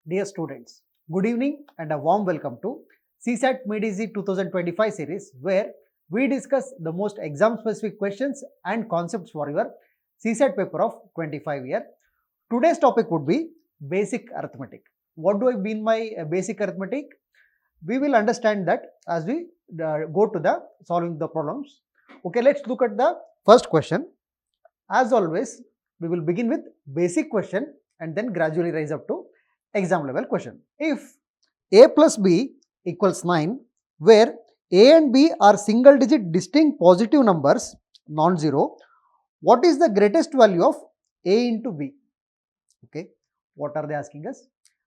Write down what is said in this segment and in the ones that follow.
Dear students, good evening and a warm welcome to CSAT Made 2025 series, where we discuss the most exam specific questions and concepts for your CSAT paper of 25 year. Today's topic would be basic arithmetic. What do I mean by basic arithmetic? We will understand that as we go to the solving the problems. Okay, let's look at the first question. As always, we will begin with basic question and then gradually rise up to exam level question. If a plus b equals 9, where a and b are single digit distinct positive numbers, non-zero, what is the greatest value of a into b? Okay, what are they asking us?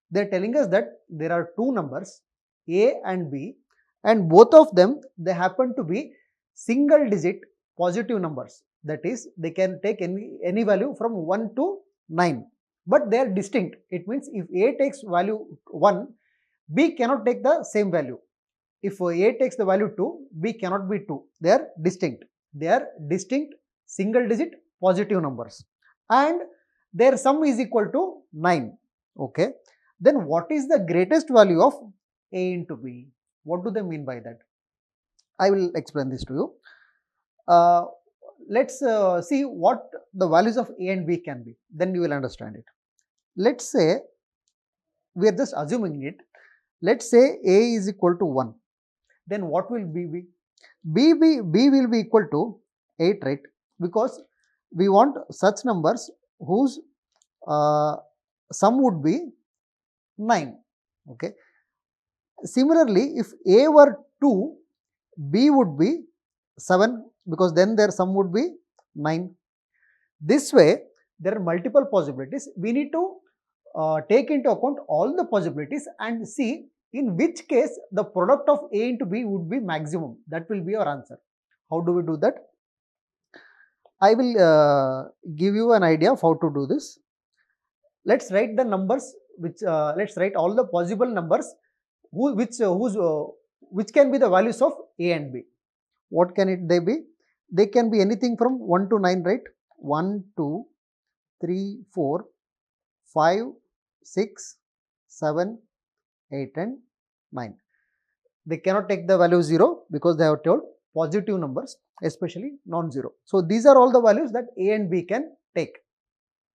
They are telling us that there are two numbers a and b, and both of them they happen to be single digit positive numbers. That is, they can take any value from 1 to 9, but they are distinct. It means if a takes value 1, b cannot take the same value. If a takes the value 2, b cannot be 2. They are distinct. They are distinct single digit positive numbers, and their sum is equal to 9. Okay, then what is the greatest value of a into b? What do they mean by that? I will explain this to you. Let's see what the values of a and b can be, then you will understand it. Let's say we are just assuming it. Let's say a is equal to 1, then what will b be? B will be equal to 8, right? Because we want such numbers whose sum would be 9. Okay. Similarly, if a were 2, b would be 7, because then their sum would be 9. This way, there are multiple possibilities. We need to take into account all the possibilities and see in which case the product of a into b would be maximum. That will be our answer. How do we do that? I will give you an idea of how to do this. Let's write the numbers let's write all the possible numbers which can be the values of a and b. What can they be? They can be anything from 1 to 9, right? 1, 2, 3, 4, 5, 6, 7, 8 and 9. They cannot take the value 0 because they have told positive numbers, especially non-zero. So these are all the values that a and b can take.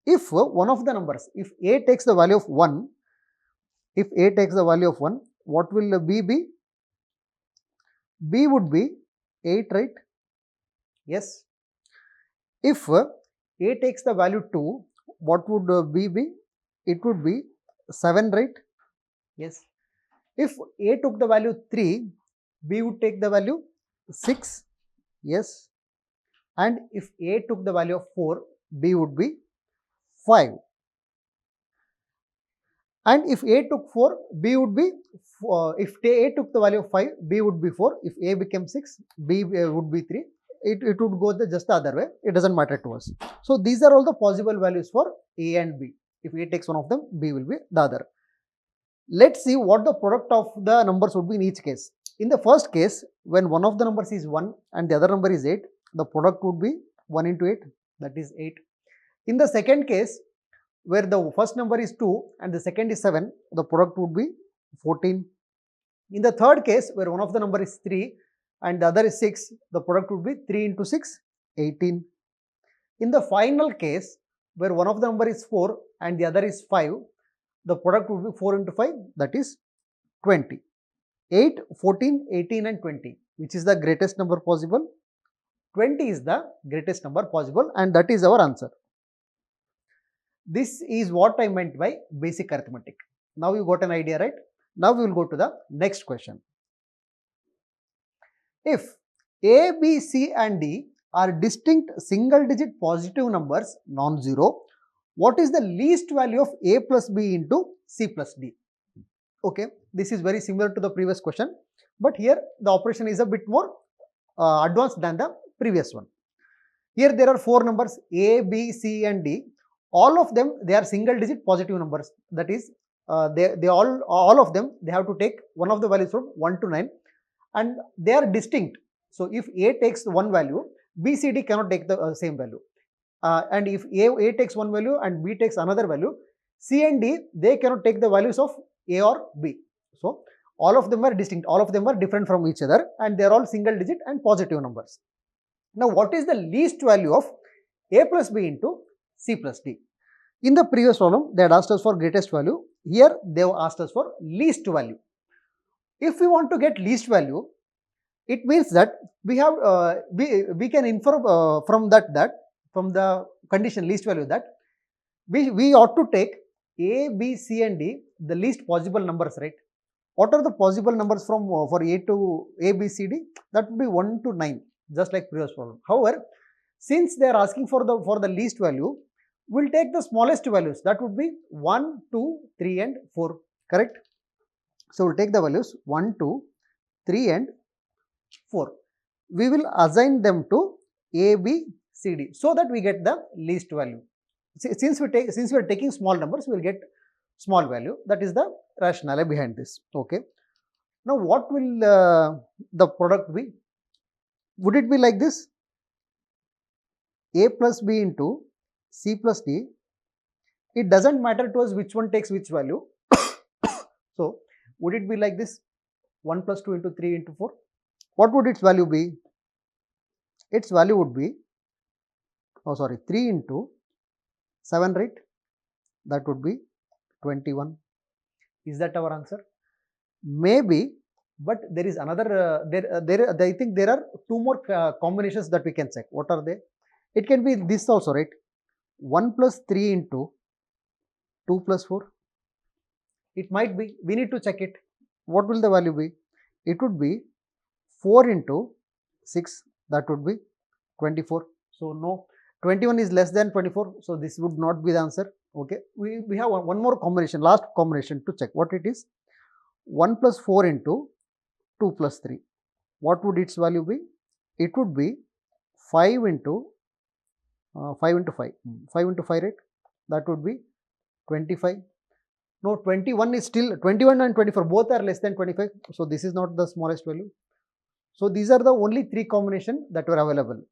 If one of the numbers, if a takes the value of 1, what will b be? B would be 8, right? Yes. If a takes the value 2, what would b be? It would be 7, right? Yes. If a took the value 3, b would take the value 6. Yes. And if a took the value of 4, b would be 5. And if a took 4, b would be, if a took the value of 5, b would be 4. If a became 6, b would be 3. It would go just the other way. It doesn't matter to us. So these are all the possible values for a and b. If a takes one of them, b will be the other. Let's see what the product of the numbers would be in each case. In the first case, when one of the numbers is 1 and the other number is 8, the product would be 1 into 8, that is 8. In the second case, where the first number is 2 and the second is 7, the product would be 14. In the third case, where one of the number is 3 and the other is 6, the product would be 3 into 6, 18. In the final case, where one of the number is 4 and the other is 5, the product would be 4 into 5, that is 20. 8, 14, 18 and 20. Which is the greatest number possible? 20 is the greatest number possible, and that is our answer. This is what I meant by basic arithmetic. Now you got an idea, right? Now we will go to the next question. If a, b, c and d are distinct single digit positive numbers, non-zero, what is the least value of a plus b into c plus d? Okay, this is very similar to the previous question, but here the operation is a bit more advanced than the previous one. Here there are 4 numbers a, b, c and d. All of them, they are single digit positive numbers. That is, they all of them, they have to take one of the values from 1 to 9, and they are distinct. So if a takes one value, b, c, d cannot take the same value. And if a takes one value and b takes another value, C and D, they cannot take the values of A or B. So all of them are distinct, all of them are different from each other, and they are all single digit and positive numbers. Now, what is the least value of A plus B into C plus D? In the previous problem, they had asked us for greatest value. Here, they have asked us for least value. If we want to get least value, it means that we have we can infer from from the condition least value that we ought to take A, B, C and D, the least possible numbers, right? What are the possible numbers from for A to A, B, C, D? That would be 1 to 9, just like previous problem. However, since they are asking for the least value, we'll take the smallest values. That would be 1, 2, 3 and 4, correct? So we'll take the values 1, 2, 3 and 4. We will assign them to A, B, C, D so that we get the least value. Since we are taking small numbers, we will get small value. That is the rationale behind this. Okay. Now, what will the product be? Would it be like this? A plus B into C plus D. It doesn't matter to us which one takes which value. So, would it be like this? 1 plus 2 into 3 into 4. What would its value be? Its value would be, 3 into 7, right? That would be 21. Is that our answer? Maybe, but there is another, I think there are two more combinations that we can check. What are they? It can be this also, right? 1 plus 3 into 2 plus 4. It might be. We need to check it. What will the value be? It would be 4 into 6. That would be 24. So, no. 21 is less than 24. So, this would not be the answer. Okay. We have one more combination, last combination to check what it is. 1 plus 4 into 2 plus 3. What would its value be? It would be 5 into 5 into 5. 5 into 5, right? That would be 25. No, 21 is still 21 and 24. Both are less than 25. So, this is not the smallest value. So, these are the only 3 combinations that were available.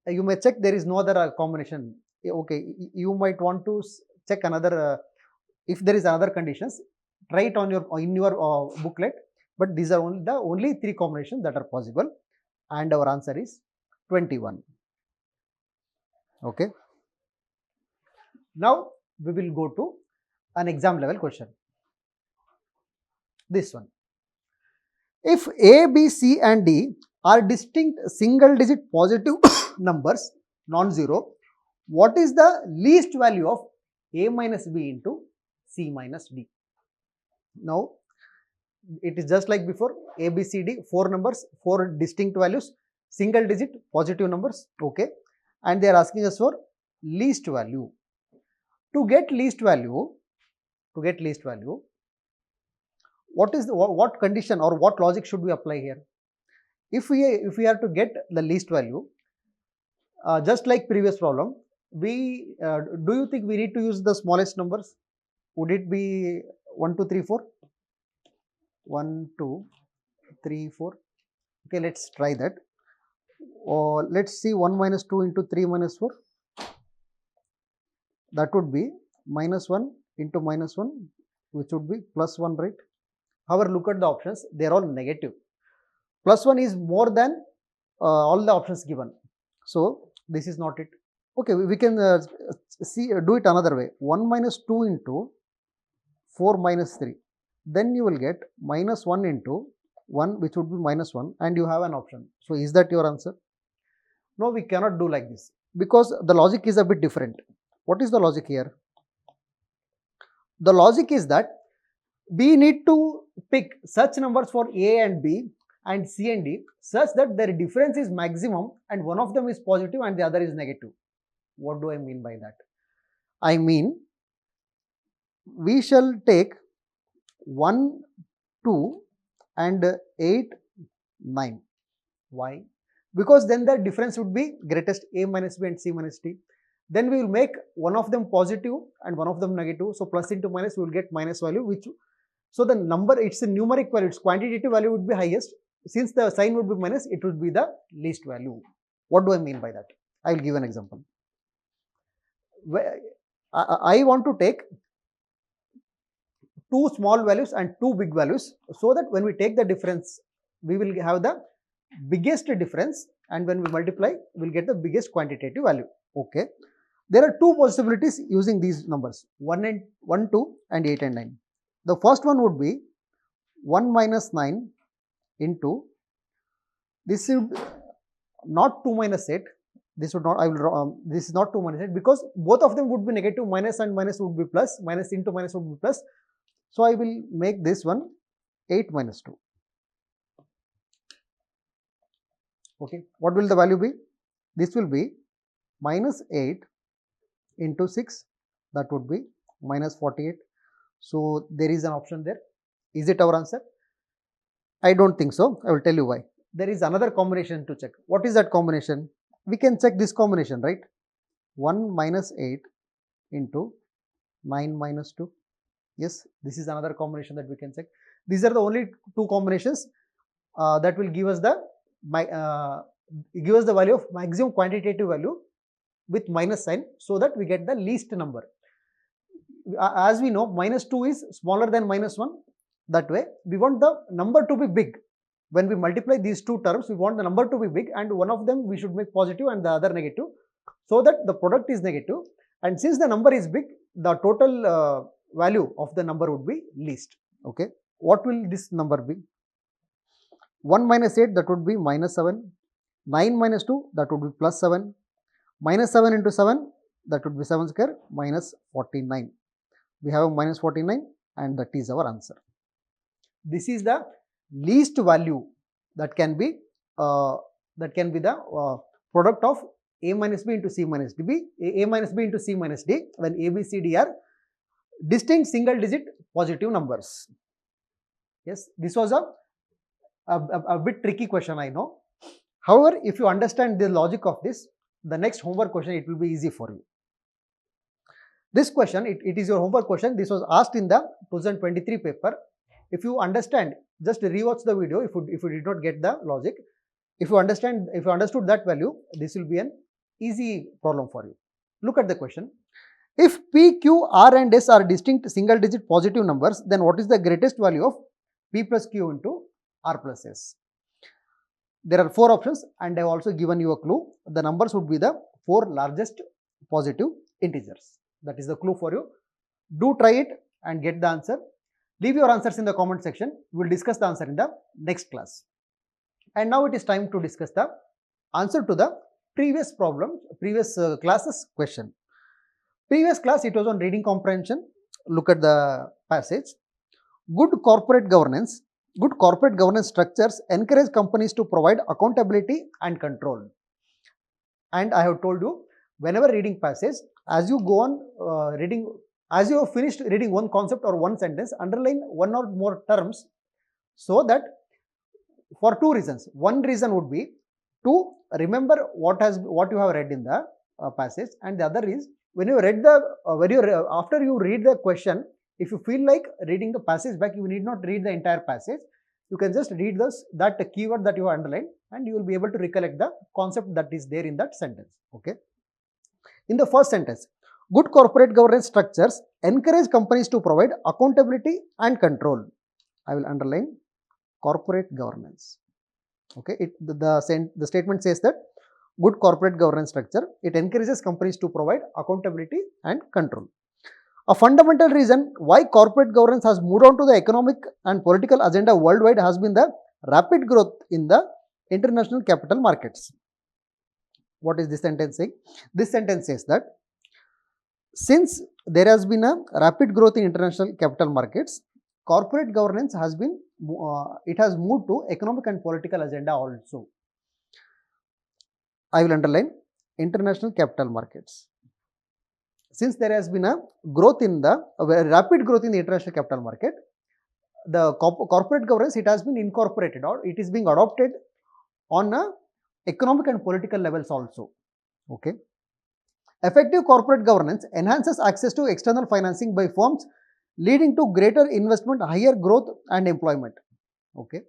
You may check there is no other combination. Okay, you might want to check another, if there is another conditions, try it on in your booklet, but these are the only 3 combinations that are possible, and our answer is 21. Okay. Now, we will go to an exam level question. This one. If A, B, C and D are distinct single digit positive numbers, non-zero, what is the least value of A minus B into C minus D? Now, it is just like before, A, B, C, D, 4 numbers, 4 distinct values, single digit positive numbers, okay, and they are asking us for least value. To get least value, what is what condition or what logic should we apply here? If we are to get the least value, just like previous problem, we do you think we need to use the smallest numbers? Would it be 1, 2, 3, 4? 1, 2, 3, 4. Okay, let's try that. Or let's see 1 minus 2 into 3 minus 4. That would be minus 1 into minus 1, which would be plus 1, right? However, look at the options, they are all negative. Plus 1 is more than all the options given. So, this is not it. Okay, we can do it another way. 1 minus 2 into 4 minus 3. Then you will get minus 1 into 1, which would be minus 1, and you have an option. So, is that your answer? No, we cannot do like this because the logic is a bit different. What is the logic here? The logic is that we need to pick such numbers for A and B and C and D such that their difference is maximum and one of them is positive and the other is negative. What do I mean by that? I mean, we shall take 1, 2 and 8, 9. Why? Because then the difference would be greatest, A minus B and C minus D. Then we will make one of them positive and one of them negative. So, plus into minus, we will get minus value, which, so the number, it's a numeric value, its quantitative value would be highest. Since the sign would be minus, it would be the least value. What do I mean by that? I will give an example. I want to take two small values and two big values, so that when we take the difference, we will have the biggest difference, and when we multiply, we will get the biggest quantitative value. Okay. There are two possibilities using these numbers, 1, 2 and 8 and 9. The first one would be 1 minus 9 into, this is not 2 minus 8, this would not, this is not 2 minus 8, because both of them would be negative, minus and minus would be plus, minus into minus would be plus. So I will make this one 8 minus 2. Okay, what will the value be? This will be minus 8 into 6, that would be minus 48. So there is an option there. Is it our answer? I don't think so. I will tell you why. There is another combination to check. What is that combination? We can check this combination, right? 1 minus 8 into 9 minus 2. Yes, this is another combination that we can check. These are the only two combinations that will give us the value of maximum quantitative value with minus sign, so that we get the least number. As we know, minus 2 is smaller than minus 1. That way, we want the number to be big. When we multiply these two terms, we want the number to be big, and one of them we should make positive and the other negative, so that the product is negative. And since the number is big, the total value of the number would be least. Okay, what will this number be? 1 minus 8, that would be minus 7. 9 minus 2, that would be plus 7. Minus 7 into 7, that would be 7 square, minus 49. We have a minus 49, and that is our answer. This is the least value that can be the product of A minus B into C minus D, A minus B into C minus D, when A, B, C, D are distinct single digit positive numbers. Yes, this was a bit tricky question, I know. However, if you understand the logic of this, the next homework question, it will be easy for you. This question, it is your homework question. This was asked in the 2023 paper. If you understand, just rewatch the video if you did not get the logic. If you understood that value, this will be an easy problem for you. Look at the question. If P, Q, R and S are distinct single digit positive numbers, then what is the greatest value of P plus Q into R plus S? There are 4 options, and I have also given you a clue. The numbers would be the 4 largest positive integers. That is the clue for you. Do try it and get the answer. Leave your answers in the comment section. We will discuss the answer in the next class. And now it is time to discuss the answer to the previous classes question. Previous class, it was on reading comprehension. Look at the passage. Good corporate governance structures encourage companies to provide accountability and control. And I have told you, whenever reading passage, as you go on reading, as you have finished reading one concept or one sentence, underline one or more terms, so that for 2 reasons. One reason would be to remember what you have read in the passage, and the other is when you read after you read the question, if you feel like reading the passage back, you need not read the entire passage. You can just read that keyword that you have underlined, and you will be able to recollect the concept that is there in that sentence. Okay. In the first sentence, good corporate governance structures encourage companies to provide accountability and control. I will underline corporate governance. Okay. The statement says that good corporate governance structure, it encourages companies to provide accountability and control. A fundamental reason why corporate governance has moved on to the economic and political agenda worldwide has been the rapid growth in the international capital markets. What is this sentence saying? This sentence says that since there has been a rapid growth in international capital markets, corporate governance has been, it has moved to economic and political agenda also. I will underline international capital markets. Since there has been a growth in the rapid growth in the international capital market, the corporate governance, it has been incorporated, or it is being adopted on a economic and political levels also. Okay. Effective corporate governance enhances access to external financing by firms, leading to greater investment, higher growth and employment. Okay.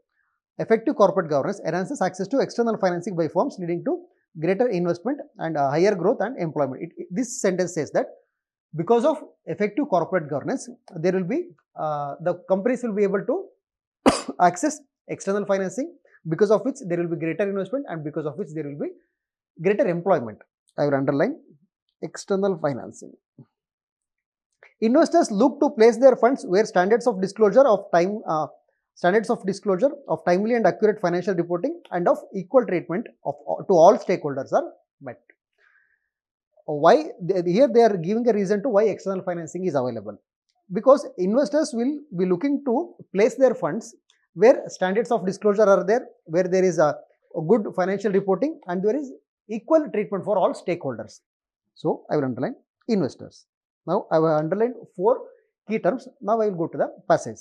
Effective corporate governance enhances access to external financing by firms, leading to greater investment and higher growth and employment. This sentence says that Because of effective corporate governance, there will be the companies will be able to access external financing, because of which there will be greater investment and because of which there will be greater employment. I will underline external financing. Investors look to place their funds where standards of disclosure of timely and accurate financial reporting and of equal treatment to all stakeholders are met. Why? Here they are giving a reason to why external financing is available. Because investors will be looking to place their funds where standards of disclosure are there, where there is a good financial reporting and there is equal treatment for all stakeholders. So, I will underline investors. Now, I will underline 4 key terms. Now, I will go to the passage.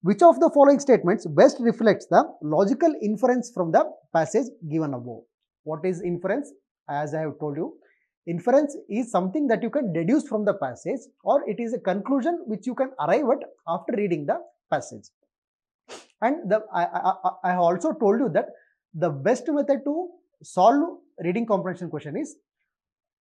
Which of the following statements best reflects the logical inference from the passage given above? What is inference? As I have told you, inference is something that you can deduce from the passage, or it is a conclusion which you can arrive at after reading the passage. And I have also told you that the best method to solve reading comprehension question is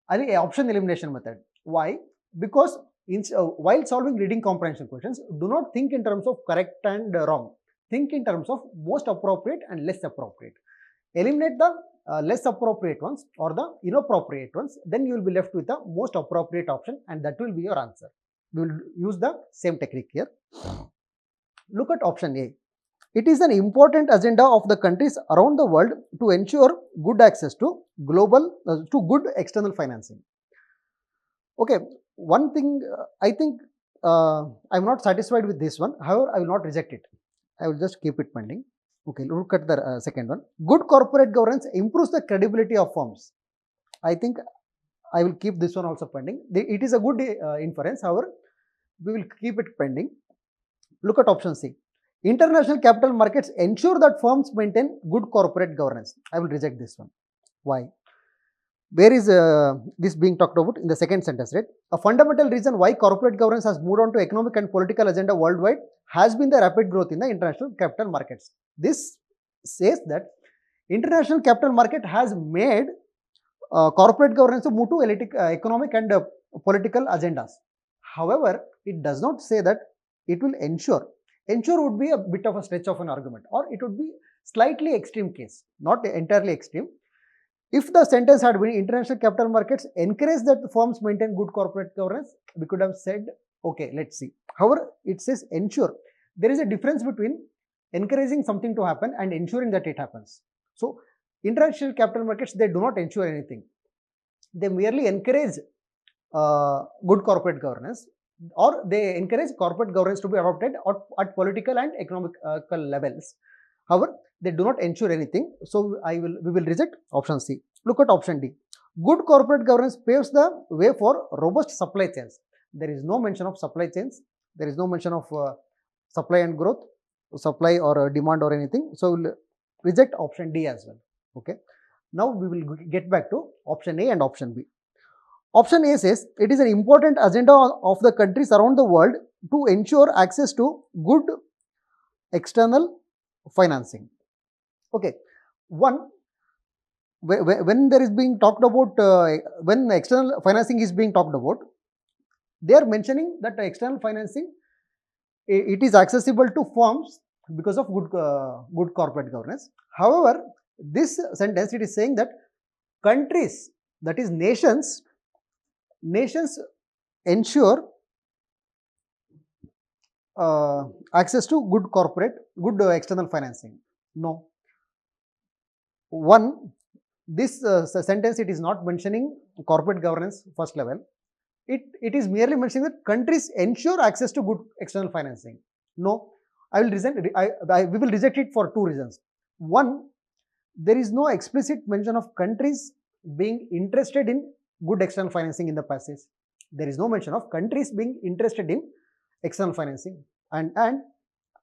option elimination method. Why? Because while solving reading comprehension questions, do not think in terms of correct and wrong. Think in terms of most appropriate and less appropriate. Eliminate the less appropriate ones or the inappropriate ones, then you will be left with the most appropriate option and that will be your answer. We will use the same technique here. Look at option A. It is an important agenda of the countries around the world to ensure good access to good external financing. Okay, one thing I think I am not satisfied with this one. However, I will not reject it. I will just keep it pending. Okay, look at the second one. Good corporate governance improves the credibility of firms. I think I will keep this one also pending. It is a good inference. However, we will keep it pending. Look at option C. International capital markets ensure that firms maintain good corporate governance. I will reject this one. Why? Where is this being talked about? In the second sentence, right? A fundamental reason why corporate governance has moved on to economic and political agenda worldwide has been the rapid growth in the international capital markets. This says that international capital market has made corporate governance to move to economic and political agendas. However, it does not say that it will ensure. Ensure would be a bit of a stretch of an argument, or it would be slightly extreme case, not entirely extreme. If the sentence had been international capital markets encourage that the firms maintain good corporate governance, we could have said, okay, let's see. However, it says ensure. There is a difference between encouraging something to happen and ensuring that it happens. So, international capital markets, they do not ensure anything. They merely encourage good corporate governance, or they encourage corporate governance to be adopted at political and economical levels. However, they do not ensure anything. So, we will reject option C. Look at option D. Good corporate governance paves the way for robust supply chains. There is no mention of supply chains. There is no mention of supply and growth, supply or demand or anything. So, we will reject option D as well. Okay. Now, we will get back to option A and option B. Option A says it is an important agenda of the countries around the world to ensure access to good external financing. Okay, when there is being talked about, when external financing is being talked about, they are mentioning that external financing, it is accessible to firms because of good corporate governance. However, this sentence, it is saying that countries, that is nations ensure access to good external financing. No. This sentence, it is not mentioning corporate governance first level. It is merely mentioning that countries ensure access to good external financing. No. We will reject it for 2 reasons. One, there is no explicit mention of countries being interested in good external financing in the passage. There is no mention of countries being interested in external financing, and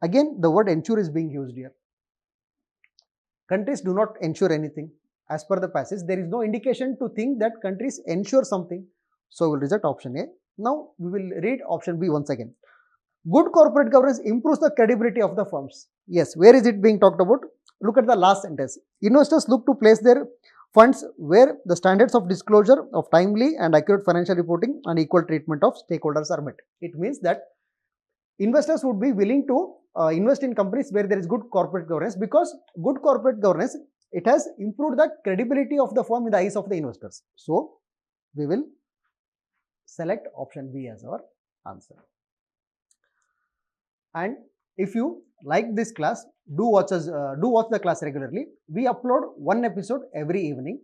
again the word ensure is being used here. Countries do not ensure anything. As per the passage, there is no indication to think that countries ensure something. So, we will reject option A. Now, we will read option B once again. Good corporate governance improves the credibility of the firms. Yes, where is it being talked about? Look at the last sentence. Investors look to place their funds where the standards of disclosure of timely and accurate financial reporting and equal treatment of stakeholders are met. It means that investors would be willing to invest in companies where there is good corporate governance, because good corporate governance, it has improved the credibility of the firm in the eyes of the investors. So we will select option B as our answer. And if you like this class, do watch the class regularly. We upload one episode every evening,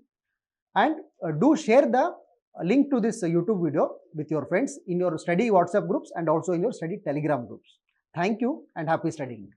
and do share the link to this YouTube video with your friends in your study WhatsApp groups and also in your study Telegram groups. Thank you and happy studying.